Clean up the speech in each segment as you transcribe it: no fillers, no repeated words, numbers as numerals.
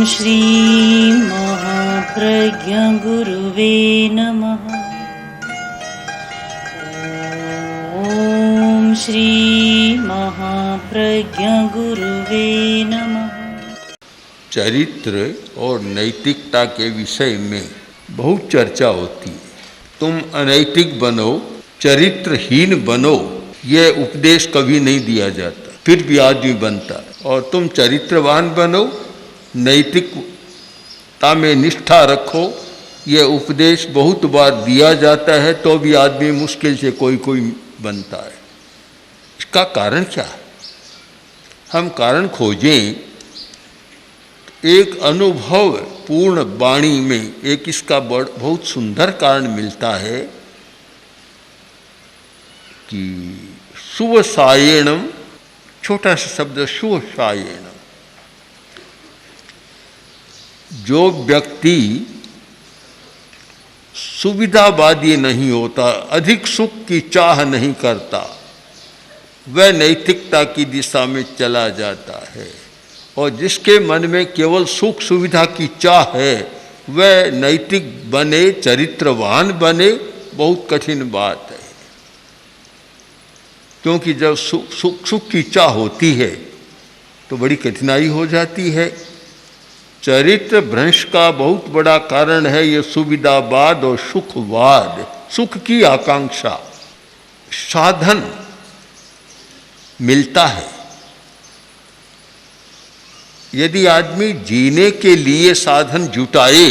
श्री महाप्रज्ञ गुरुवे नमः। ओम श्री महाप्रज्ञ गुरुवे नमः। चरित्र और नैतिकता के विषय में बहुत चर्चा होती है। तुम अनैतिक बनो, चरित्रहीन बनो, यह उपदेश कभी नहीं दिया जाता, फिर भी आदमी बनता है। और तुम चरित्रवान बनो, नैतिकता में निष्ठा रखो, यह उपदेश बहुत बार दिया जाता है, तो भी आदमी मुश्किल से कोई बनता है। इसका कारण क्या है? हम कारण खोजें। एक अनुभव पूर्ण वाणी में एक इसका बहुत सुंदर कारण मिलता है कि सुवसायेणम, छोटा सा शब्द सुवसायेणम। जो व्यक्ति सुविधावादी नहीं होता, अधिक सुख की चाह नहीं करता, वह नैतिकता की दिशा में चला जाता है। और जिसके मन में केवल सुख सुविधा की चाह है, वह नैतिक बने, चरित्रवान बने, बहुत कठिन बात है। क्योंकि जब सुख की चाह होती है तो बड़ी कठिनाई हो जाती है। चरित्र भ्रंश का बहुत बड़ा कारण है ये सुविधावाद और सुखवाद, सुख की आकांक्षा। साधन मिलता है, यदि आदमी जीने के लिए साधन जुटाए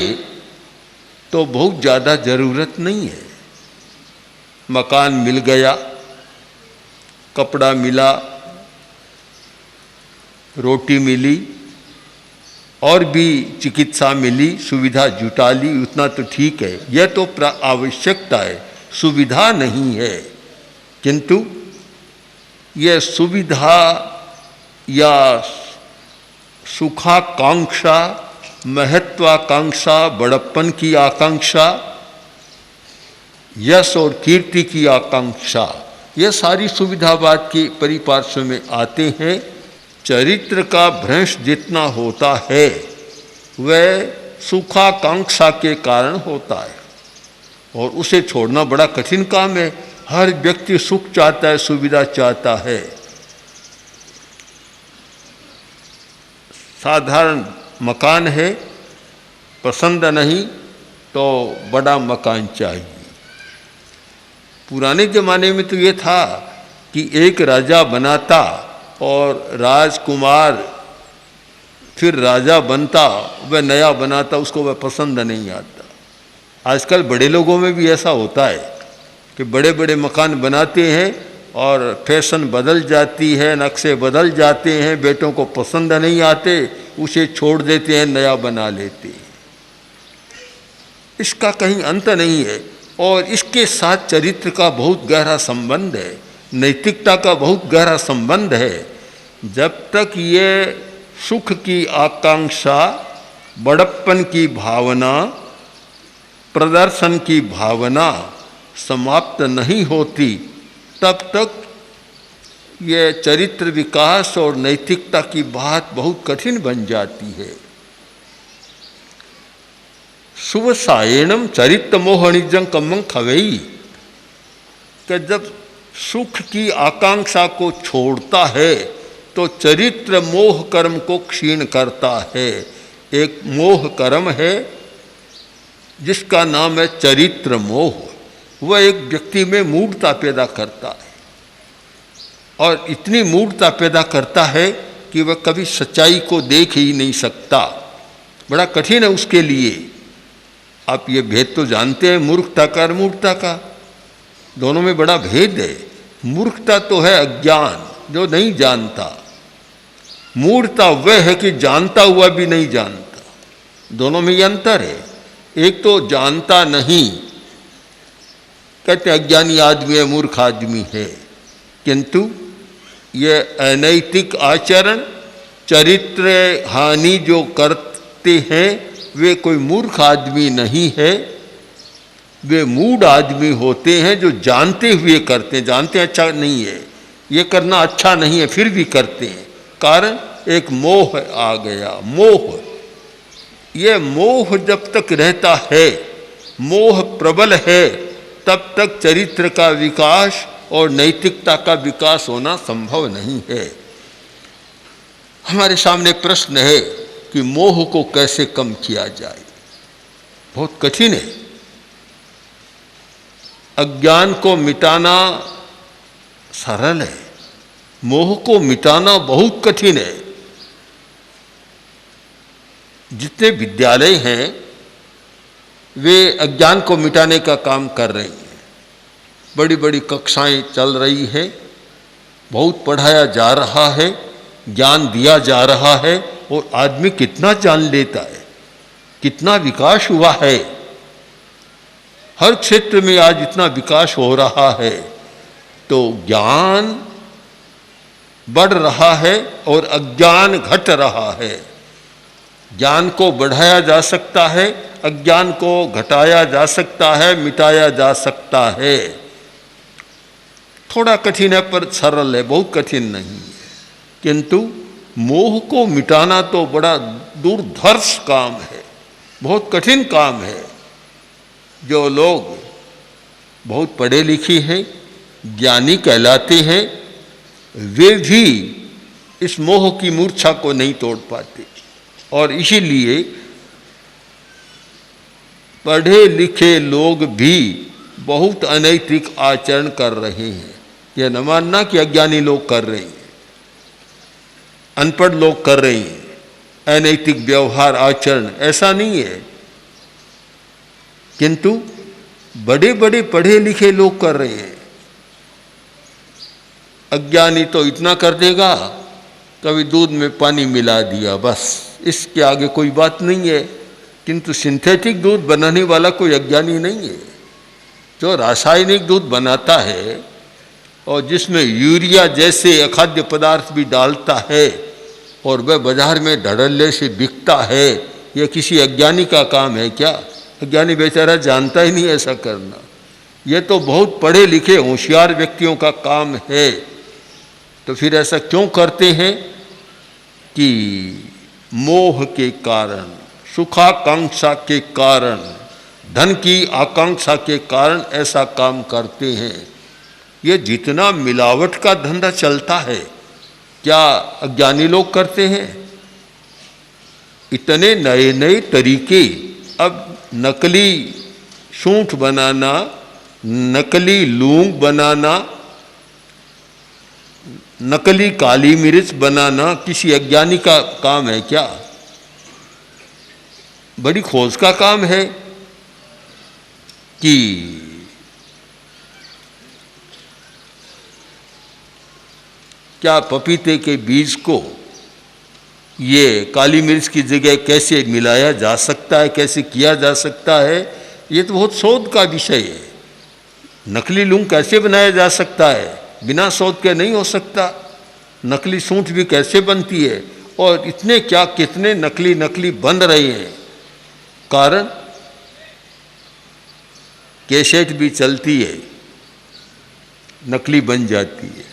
तो बहुत ज़्यादा ज़रूरत नहीं है। मकान मिल गया, कपड़ा मिला, रोटी मिली, और भी चिकित्सा मिली, सुविधा जुटा ली, उतना तो ठीक है, यह तो आवश्यकता है, सुविधा नहीं है। किंतु यह सुविधा या सुखाकांक्षा, महत्वाकांक्षा, बड़प्पन की आकांक्षा, यश और कीर्ति की आकांक्षा, यह सारी सुविधावाद के परिपार्श्व में आते हैं। चरित्र का भ्रंश जितना होता है वह सुखाकांक्षा के कारण होता है, और उसे छोड़ना बड़ा कठिन काम है। हर व्यक्ति सुख चाहता है, सुविधा चाहता है। साधारण मकान है, पसंद नहीं तो बड़ा मकान चाहिए। पुराने ज़माने में तो ये था कि एक राजा बनाता और राजकुमार फिर राजा बनता, वह नया बनाता, उसको वह पसंद नहीं आता। आजकल बड़े लोगों में भी ऐसा होता है कि बड़े बड़े मकान बनाते हैं और फैशन बदल जाती है, नक्शे बदल जाते हैं, बेटों को पसंद नहीं आते, उसे छोड़ देते हैं, नया बना लेते हैं। इसका कहीं अंत नहीं है। और इसके साथ चरित्र का बहुत गहरा संबंध है, नैतिकता का बहुत गहरा संबंध है। जब तक ये सुख की आकांक्षा, बड़प्पन की भावना, प्रदर्शन की भावना समाप्त नहीं होती, तब तक ये चरित्र विकास और नैतिकता की बात बहुत कठिन बन जाती है। सुवसायेणम चरित्र मोहनिजं कम्मं खवेई, कि जब सुख की आकांक्षा को छोड़ता है तो चरित्र मोह कर्म को क्षीण करता है। एक मोह कर्म है जिसका नाम है चरित्र मोह। वह एक व्यक्ति में मूढ़ता पैदा करता है, और इतनी मूढ़ता पैदा करता है कि वह कभी सच्चाई को देख ही नहीं सकता। बड़ा कठिन है उसके लिए। आप ये भेद तो जानते हैं, मूर्खता का और मूढ़ता का, दोनों में बड़ा भेद है। मूर्खता तो है अज्ञान, जो नहीं जानता। मूढ़ता वह है कि जानता हुआ भी नहीं जानता। दोनों में ये अंतर है। एक तो जानता नहीं, कहते अज्ञानी आदमी है, मूर्ख आदमी है। किंतु ये अनैतिक आचरण, चरित्र हानि जो करते हैं, वे कोई मूर्ख आदमी नहीं है, वे मूढ़ आदमी होते हैं जो जानते हुए करते हैं। जानते हैं अच्छा नहीं है, ये करना अच्छा नहीं है, फिर भी करते हैं। कारण एक मोह आ गया। मोह ये मोह जब तक रहता है, मोह प्रबल है, तब तक चरित्र का विकास और नैतिकता का विकास होना संभव नहीं है। हमारे सामने प्रश्न है कि मोह को कैसे कम किया जाए। बहुत कठिन है। अज्ञान को मिटाना सरल है, मोह को मिटाना बहुत कठिन है। जितने विद्यालय हैं वे अज्ञान को मिटाने का काम कर रहे हैं। बड़ी बड़ी कक्षाएं चल रही है, बहुत पढ़ाया जा रहा है, ज्ञान दिया जा रहा है, और आदमी कितना जान लेता है, कितना विकास हुआ है। हर क्षेत्र में आज इतना विकास हो रहा है, तो ज्ञान बढ़ रहा है और अज्ञान घट रहा है। ज्ञान को बढ़ाया जा सकता है, अज्ञान को घटाया जा सकता है, मिटाया जा सकता है। थोड़ा कठिन है पर सरल है, बहुत कठिन नहीं है। किंतु मोह को मिटाना तो बड़ा दुर्धर्ष काम है, बहुत कठिन काम है। जो लोग बहुत पढ़े लिखे हैं, ज्ञानी कहलाते हैं, वे भी इस मोह की मूर्छा को नहीं तोड़ पाते। और इसीलिए पढ़े लिखे लोग भी बहुत अनैतिक आचरण कर रहे हैं। यह न मानना कि अज्ञानी लोग कर रहे हैं, अनपढ़ लोग कर रहे हैं अनैतिक व्यवहार आचरण, ऐसा नहीं है। किंतु बड़े बड़े पढ़े लिखे लोग कर रहे हैं। अज्ञानी तो इतना कर देगा, कभी दूध में पानी मिला दिया, बस इसके आगे कोई बात नहीं है। किंतु सिंथेटिक दूध बनाने वाला कोई अज्ञानी नहीं है। जो रासायनिक दूध बनाता है और जिसमें यूरिया जैसे अखाद्य पदार्थ भी डालता है और वह बाजार में धड़ल्ले से बिकता है, यह किसी अज्ञानी का काम है क्या? अज्ञानी बेचारा जानता ही नहीं ऐसा करना। यह तो बहुत पढ़े लिखे होशियार व्यक्तियों का काम है। तो फिर ऐसा क्यों करते हैं? कि मोह के कारण, सुखाकांक्षा के कारण, धन की आकांक्षा के कारण ऐसा काम करते हैं। ये जितना मिलावट का धंधा चलता है, क्या अज्ञानी लोग करते हैं? इतने नए नए तरीके, अब नकली सूंठ बनाना, नकली लूंग बनाना, नकली काली मिर्च बनाना किसी अज्ञानी का काम है क्या? बड़ी खोज का काम है कि क्या पपीते के बीज को ये काली मिर्च की जगह कैसे मिलाया जा सकता है, कैसे किया जा सकता है, ये तो बहुत शोध का विषय है। नकली लूंग कैसे बनाया जा सकता है? बिना शोध के नहीं हो सकता। नकली सूंठ भी कैसे बनती है? और इतने क्या कितने नकली बन रहे हैं। कारण कैसेट भी चलती है, नकली बन जाती है।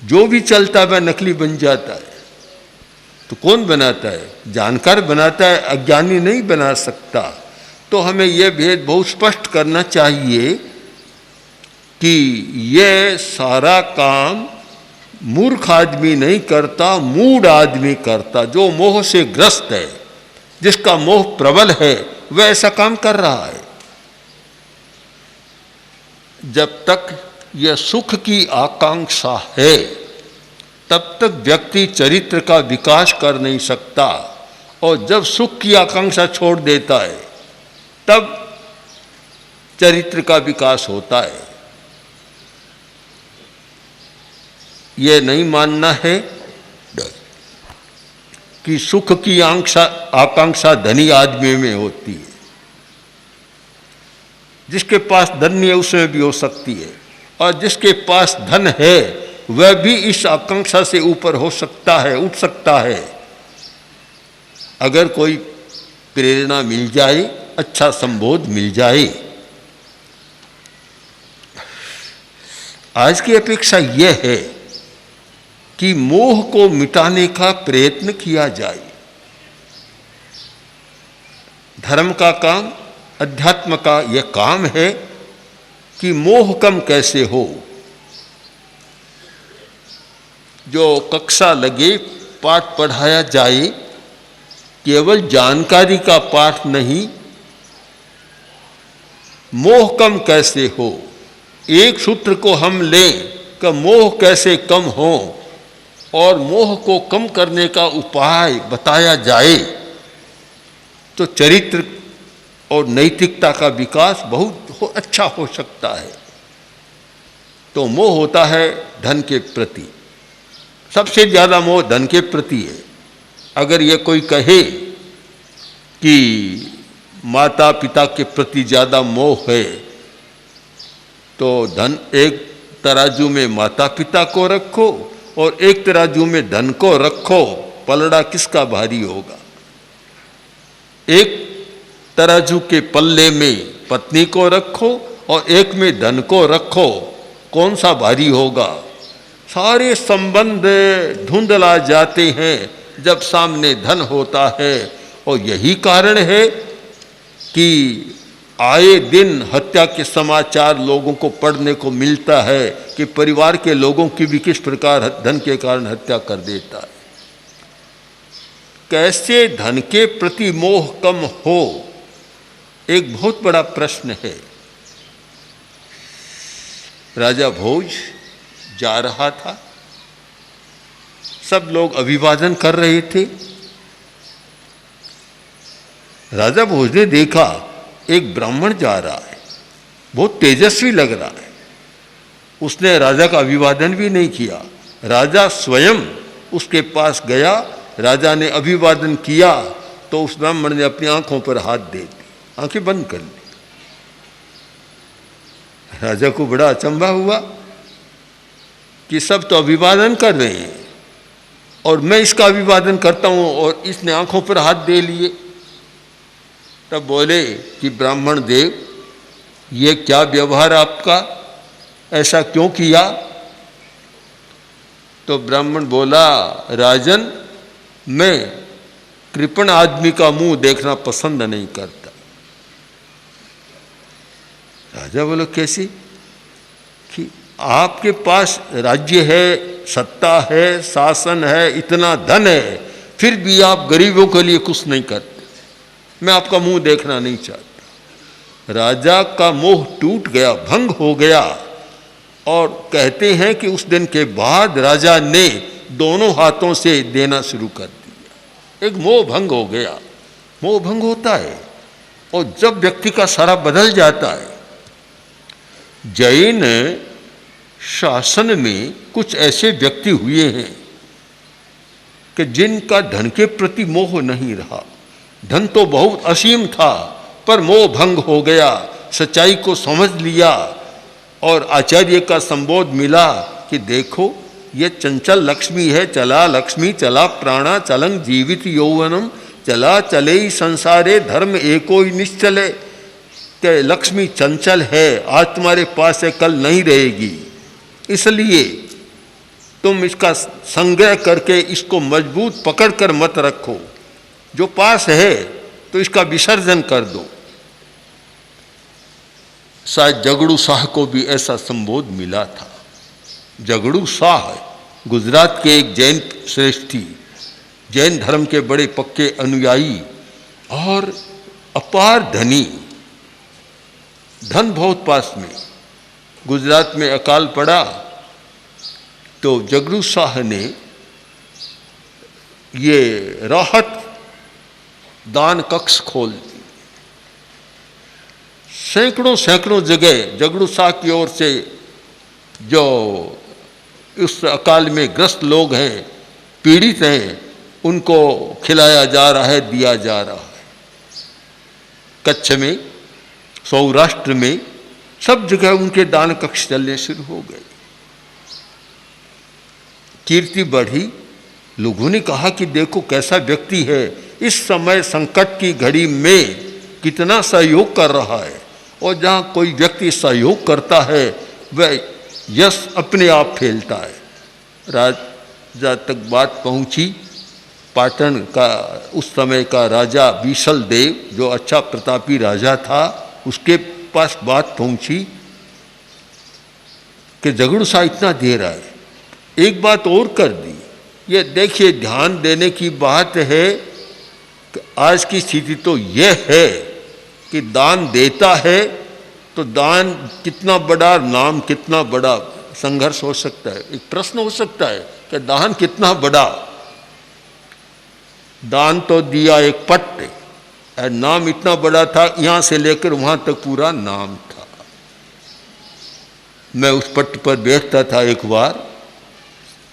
जो भी चलता है वह नकली बन जाता है। तो कौन बनाता है? जानकार बनाता है, अज्ञानी नहीं बना सकता। तो हमें यह भेद बहुत स्पष्ट करना चाहिए कि यह सारा काम मूर्ख आदमी नहीं करता, मूढ़ आदमी करता। जो मोह से ग्रस्त है, जिसका मोह प्रबल है, वह ऐसा काम कर रहा है। जब तक यह सुख की आकांक्षा है, तब तक व्यक्ति चरित्र का विकास कर नहीं सकता। और जब सुख की आकांक्षा छोड़ देता है, तब चरित्र का विकास होता है। यह नहीं मानना है कि सुख की आकांक्षा धनी आदमी में होती है। जिसके पास धन नहीं है उसमें भी हो सकती है, और जिसके पास धन है वह भी इस आकांक्षा से ऊपर हो सकता है, उठ सकता है। अगर कोई प्रेरणा मिल जाए, अच्छा संबोध मिल जाए। आज की अपेक्षा यह है कि मोह को मिटाने का प्रयत्न किया जाए। धर्म का काम, अध्यात्म का यह काम है कि मोह कम कैसे हो। जो कक्षा लगे, पाठ पढ़ाया जाए, केवल जानकारी का पाठ नहीं, मोह कम कैसे हो। एक सूत्र को हम लें कि मोह कैसे कम हो और मोह को कम करने का उपाय बताया जाए तो चरित्र और नैतिकता का विकास बहुत अच्छा हो सकता है। तो मोह होता है धन के प्रति, सबसे ज़्यादा मोह धन के प्रति है। अगर ये कोई कहे कि माता पिता के प्रति ज़्यादा मोह है तो धन एक तराजू में माता पिता को रखो और एक तराजू में धन को रखो, पलड़ा किसका भारी होगा। एक तराजू के पल्ले में पत्नी को रखो और एक में धन को रखो, कौन सा भारी होगा। सारे संबंध धुंधला जाते हैं जब सामने धन होता है। और यही कारण है कि आए दिन हत्या के समाचार लोगों को पढ़ने को मिलता है कि परिवार के लोगों की भी किस प्रकार धन के कारण हत्या कर देता है। कैसे धन के प्रति मोह कम हो, एक बहुत बड़ा प्रश्न है। राजा भोज जा रहा था, सब लोग अभिवादन कर रहे थे। राजा भोज ने देखा एक ब्राह्मण जा रहा है, बहुत तेजस्वी लग रहा है। उसने राजा का अभिवादन भी नहीं किया, राजा स्वयं उसके पास गया, राजा ने अभिवादन किया तो उस ब्राह्मण ने अपनी आंखों पर हाथ दे दी, आंखें बंद कर ली। राजा को बड़ा अचंभा हुआ कि सब तो अभिवादन कर रहे हैं और मैं इसका अभिवादन करता हूं और इसने आंखों पर हाथ दे लिए। तब बोले कि ब्राह्मण देव, ये क्या व्यवहार आपका, ऐसा क्यों किया। तो ब्राह्मण बोला, राजन, मैं कृपण आदमी का मुंह देखना पसंद नहीं करता। राजा बोलो कैसी, कि आपके पास राज्य है, सत्ता है, शासन है, इतना धन है, फिर भी आप गरीबों के लिए कुछ नहीं करते। मैं आपका मुंह देखना नहीं चाहता। राजा का मोह टूट गया, भंग हो गया। और कहते हैं कि उस दिन के बाद राजा ने दोनों हाथों से देना शुरू कर दिया। एक मोह भंग हो गया। मोह भंग होता है और जब व्यक्ति का सारा बदल जाता है। जैन शासन में कुछ ऐसे व्यक्ति हुए हैं कि जिनका धन के प्रति मोह नहीं रहा। धन तो बहुत असीम था पर मोह भंग हो गया, सच्चाई को समझ लिया और आचार्य का संबोध मिला कि देखो ये चंचल लक्ष्मी है, चला लक्ष्मी चला प्राणा चलंग जीवित यौवनम, चला चले संसारे धर्म एको ही निश्चले। कि लक्ष्मी चंचल है, आज तुम्हारे पास है, कल नहीं रहेगी, इसलिए तुम इसका संग्रह करके इसको मजबूत पकड़ कर मत रखो। जो पास है तो इसका विसर्जन कर दो। शायद जगड़ू शाह को भी ऐसा संबोध मिला था। जगड़ू शाह गुजरात के एक जैन श्रेष्ठी, जैन धर्म के बड़े पक्के अनुयायी और अपार धनी, धन बहुत पास में। गुजरात में अकाल पड़ा तो जगड़ू शाह ने ये राहत दान कक्ष खोल दी। सैकड़ों सैकड़ों जगह जगड़ू शाह की ओर से जो उस अकाल में ग्रस्त लोग हैं, पीड़ित हैं, उनको खिलाया जा रहा है, दिया जा रहा है। कच्छ में, सौराष्ट्र में, सब जगह उनके दान कक्ष चलने शुरू हो गए। कीर्ति बढ़ी। लोगों ने कहा कि देखो कैसा व्यक्ति है, इस समय संकट की घड़ी में कितना सहयोग कर रहा है। और जहाँ कोई व्यक्ति सहयोग करता है वह यश अपने आप फैलता है। राजा तक बात पहुँची पाटन का उस समय का राजा बीसल देव, जो अच्छा प्रतापी राजा था, उसके पास बात पहुंची कि झगड़ू सा इतना दे रहा है, एक बात और कर दी। ये देखिए, ध्यान देने की बात है कि आज की स्थिति तो यह है कि दान देता है तो दान कितना बड़ा, नाम कितना बड़ा, संघर्ष हो सकता है। एक प्रश्न हो सकता है कि दान कितना बड़ा। दान तो दिया एक पट्ट, नाम इतना बड़ा था, यहाँ से लेकर वहाँ तक पूरा नाम था। मैं उस पट्ट पर बैठता था एक बार,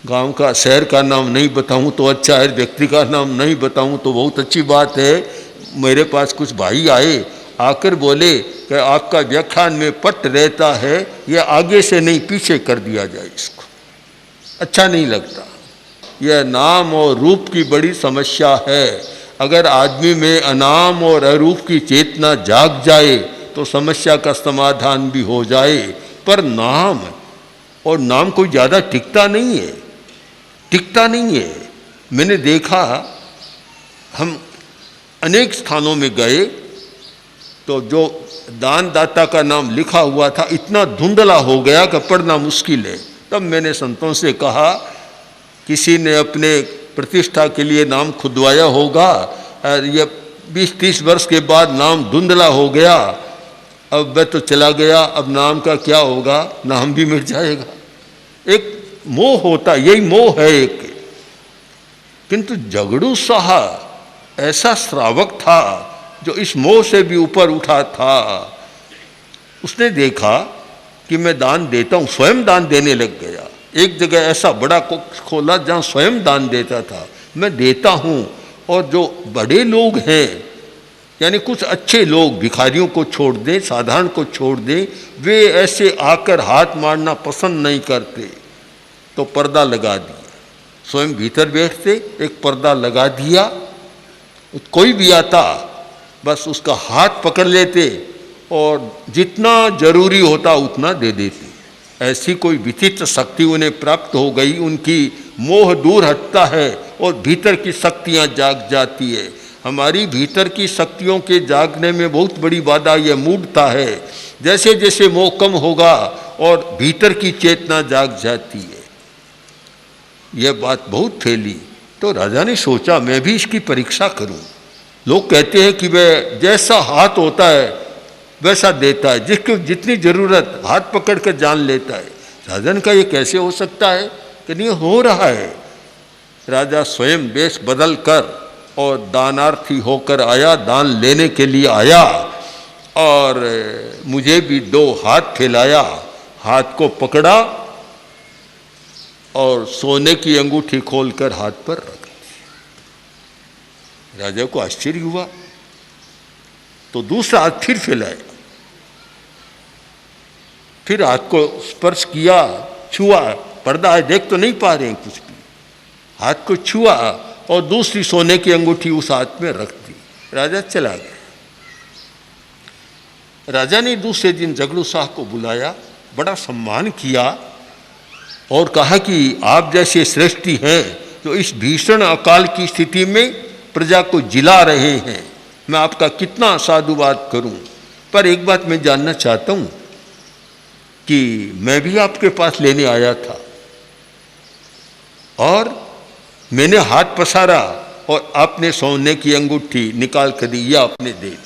गांव का, शहर का नाम नहीं बताऊं तो अच्छा है, व्यक्ति का नाम नहीं बताऊं तो बहुत अच्छी बात है। मेरे पास कुछ भाई आए, आकर बोले कि आपका व्याख्यान में पट्ट रहता है, यह आगे से नहीं पीछे कर दिया जाए, इसको अच्छा नहीं लगता। यह नाम और रूप की बड़ी समस्या है। अगर आदमी में अनाम और अरूप की चेतना जाग जाए तो समस्या का समाधान भी हो जाए। पर नाम और नाम कोई ज़्यादा टिकता नहीं है, टिकता नहीं है। मैंने देखा, हम अनेक स्थानों में गए तो जो दानदाता का नाम लिखा हुआ था इतना धुंधला हो गया कि पढ़ना मुश्किल है। तब मैंने संतों से कहा, किसी ने अपने प्रतिष्ठा के लिए नाम खुदवाया होगा, ये 20-30 वर्ष के बाद नाम धुंधला हो गया, अब मैं तो चला गया, अब नाम का क्या होगा, नाम भी मिट जाएगा। एक मोह होता, यही मोह है एक। किंतु झगड़ू शाह ऐसा श्रावक था जो इस मोह से भी ऊपर उठा था। उसने देखा कि मैं दान देता हूँ, स्वयं दान देने लग गया। एक जगह ऐसा बड़ा खोला जहाँ स्वयं दान देता था। मैं देता हूँ, और जो बड़े लोग हैं, यानी कुछ अच्छे लोग, भिखारियों को छोड़ दें, साधारण को छोड़ दें, वे ऐसे आकर हाथ मारना पसंद नहीं करते, तो पर्दा लगा दिया। स्वयं भीतर बैठते, एक पर्दा लगा दिया, कोई भी आता बस उसका हाथ पकड़ लेते और जितना जरूरी होता उतना दे देते। ऐसी कोई विचित्र शक्ति उन्हें प्राप्त हो गई, उनकी मोह दूर हटता है और भीतर की शक्तियाँ जाग जाती है। हमारी भीतर की शक्तियों के जागने में बहुत बड़ी बाधा यह मूढ़ता है। जैसे जैसे मोह कम होगा और भीतर की चेतना जाग जाती है। यह बात बहुत फैली, तो राजा ने सोचा मैं भी इसकी परीक्षा करूं। लोग कहते हैं कि वह जैसा हाथ होता है वैसा देता है, जिसको जितनी ज़रूरत हाथ पकड़ कर जान लेता है। राजा ने कहा ये कैसे हो सकता है, कि नहीं हो रहा है। राजा स्वयं वेश बदल कर और दानार्थी होकर आया, दान लेने के लिए आया, और मुझे भी 2 हाथ फैलाया, हाथ को पकड़ा और सोने की अंगूठी खोलकर हाथ पर रख दी। राजा को आश्चर्य हुआ, तो दूसरा हाथ फिर फैलाया, फिर हाथ को स्पर्श किया, छुआ, पर्दा है देख तो नहीं पा रहे हैं कुछ भी, हाथ को छुआ और दूसरी सोने की अंगूठी उस हाथ में रख दी। राजा चला गया। राजा ने दूसरे दिन झगड़ू शाह को बुलाया, बड़ा सम्मान किया और कहा कि आप जैसे श्रेष्ठी हैं जो इस भीषण अकाल की स्थिति में प्रजा को जिला रहे हैं, मैं आपका कितना साधुवाद करूं। पर एक बात मैं जानना चाहता हूं कि मैं भी आपके पास लेने आया था और मैंने हाथ पसारा और आपने सोने की अंगूठी निकाल कर दी या आपने दे दी।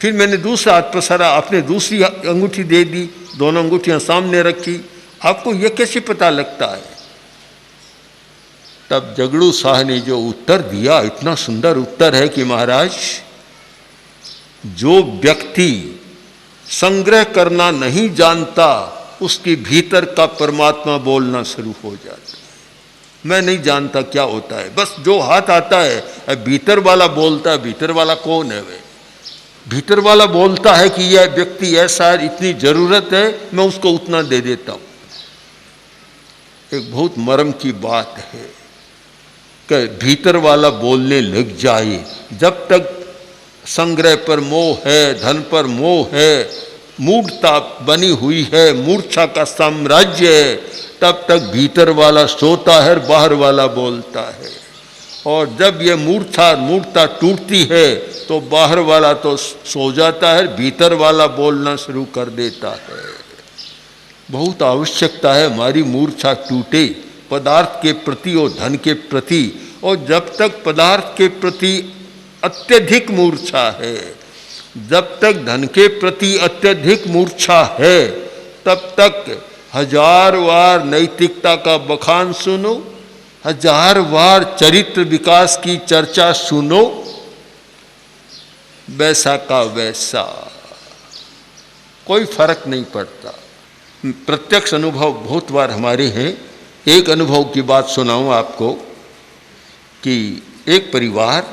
फिर मैंने दूसरा हाथ पसारा, आपने दूसरी अंगूठी दे दी, दोनों अंगूठियां सामने रखी, आपको यह कैसे पता लगता है? तब झगड़ू शाह ने जो उत्तर दिया, इतना सुंदर उत्तर है कि महाराज, जो व्यक्ति संग्रह करना नहीं जानता उसके भीतर का परमात्मा बोलना शुरू हो जाता है। मैं नहीं जानता क्या होता है, बस जो हाथ आता है भीतर वाला बोलता है। भीतर वाला कौन है? वे भीतर वाला बोलता है कि यह व्यक्ति ऐसा है, इतनी जरूरत है, मैं उसको उतना दे देता हूं। एक बहुत मर्म की बात है कि भीतर वाला बोलने लग जाए। जब तक संग्रह पर मोह है, धन पर मोह है, मूढ़ता बनी हुई है, मूर्छा का साम्राज्य है, तब तक भीतर वाला सोता है, बाहर वाला बोलता है। और जब ये मूर्छता टूटती है तो बाहर वाला तो सो जाता है, भीतर वाला बोलना शुरू कर देता है। बहुत आवश्यकता है हमारी मूर्छा टूटे पदार्थ के प्रति और धन के प्रति। और जब तक पदार्थ के प्रति अत्यधिक मूर्छा है, जब तक धन के प्रति अत्यधिक मूर्छा है, तब तक 1000 बार नैतिकता का बखान सुनो, 1000 बार चरित्र विकास की चर्चा सुनो, वैसा का वैसा, कोई फर्क नहीं पड़ता। प्रत्यक्ष अनुभव बहुत बार हमारे हैं। एक अनुभव की बात सुनाऊं आपको कि एक परिवार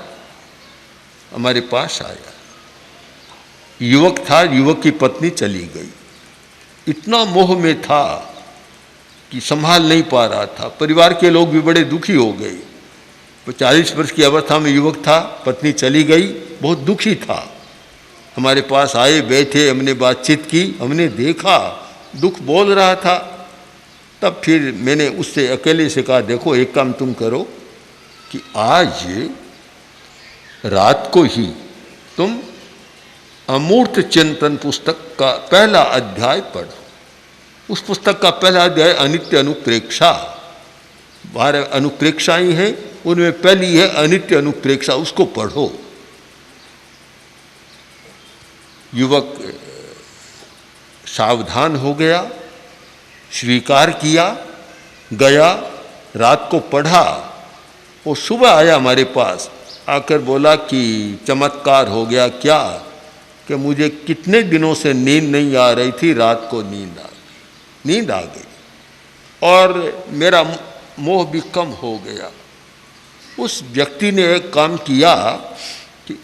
हमारे पास आया, युवक था, युवक की पत्नी चली गई, इतना मोह में था कि संभाल नहीं पा रहा था। परिवार के लोग भी बड़े दुखी हो गए। 40 वर्ष की अवस्था में युवक था, पत्नी चली गई, बहुत दुखी था। हमारे पास आए, बैठे, हमने बातचीत की, हमने देखा दुख बोल रहा था। तब फिर मैंने उससे अकेले से कहा, देखो एक काम तुम करो कि आज रात को ही तुम अमूर्त चिंतन पुस्तक का पहला अध्याय पढ़ो। उस पुस्तक का पहला अध्याय अनित्य अनुप्रेक्षा, 12 अनुप्रेक्षाएं हैं, उनमें पहली है अनित्य अनुप्रेक्षा, उसको पढ़ो। युवक सावधान हो गया, स्वीकार किया, गया, रात को पढ़ा। वो सुबह आया हमारे पास, आकर बोला कि चमत्कार हो गया। क्या? कि मुझे कितने दिनों से नींद नहीं आ रही थी, रात को नींद आ गई और मेरा मोह भी कम हो गया। उस व्यक्ति ने एक काम किया कि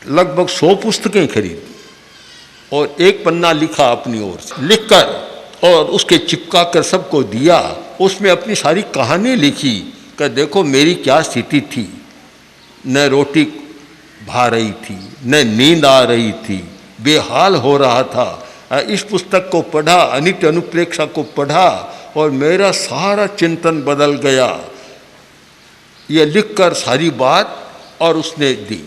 लगभग 100 पुस्तकें खरीदी और एक पन्ना लिखा अपनी ओर से, लिखकर और उसके चिपका कर सबको दिया। उसमें अपनी सारी कहानी लिखी कि देखो मेरी क्या स्थिति थी, न रोटी भा रही थी, न नींद आ रही थी, बेहाल हो रहा था। इस पुस्तक को पढ़ा, अनित्य अनुप्रेक्षा को पढ़ा और मेरा सारा चिंतन बदल गया। ये लिखकर सारी बात और उसने दी।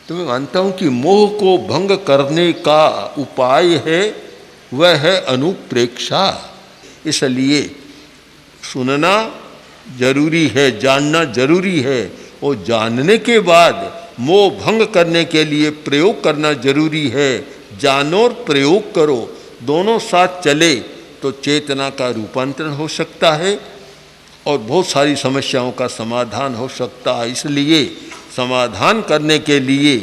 तो मैं मानता हूँ कि मोह को भंग करने का उपाय है, वह है अनुप्रेक्षा। इसलिए सुनना जरूरी है, जानना जरूरी है और जानने के बाद मोह भंग करने के लिए प्रयोग करना जरूरी है। जानो और प्रयोग करो, दोनों साथ चले तो चेतना का रूपांतरण हो सकता है और बहुत सारी समस्याओं का समाधान हो सकता है। इसलिए समाधान करने के लिए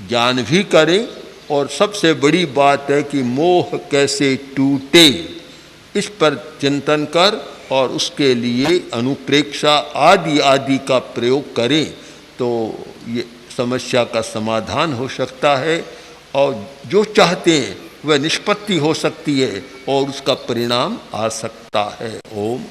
ज्ञान भी करें और सबसे बड़ी बात है कि मोह कैसे टूटे, इस पर चिंतन कर और उसके लिए अनुप्रेक्षा आदि आदि का प्रयोग करें तो ये समस्या का समाधान हो सकता है और जो चाहते हैं वह निष्पत्ति हो सकती है और उसका परिणाम आ सकता है। ओम।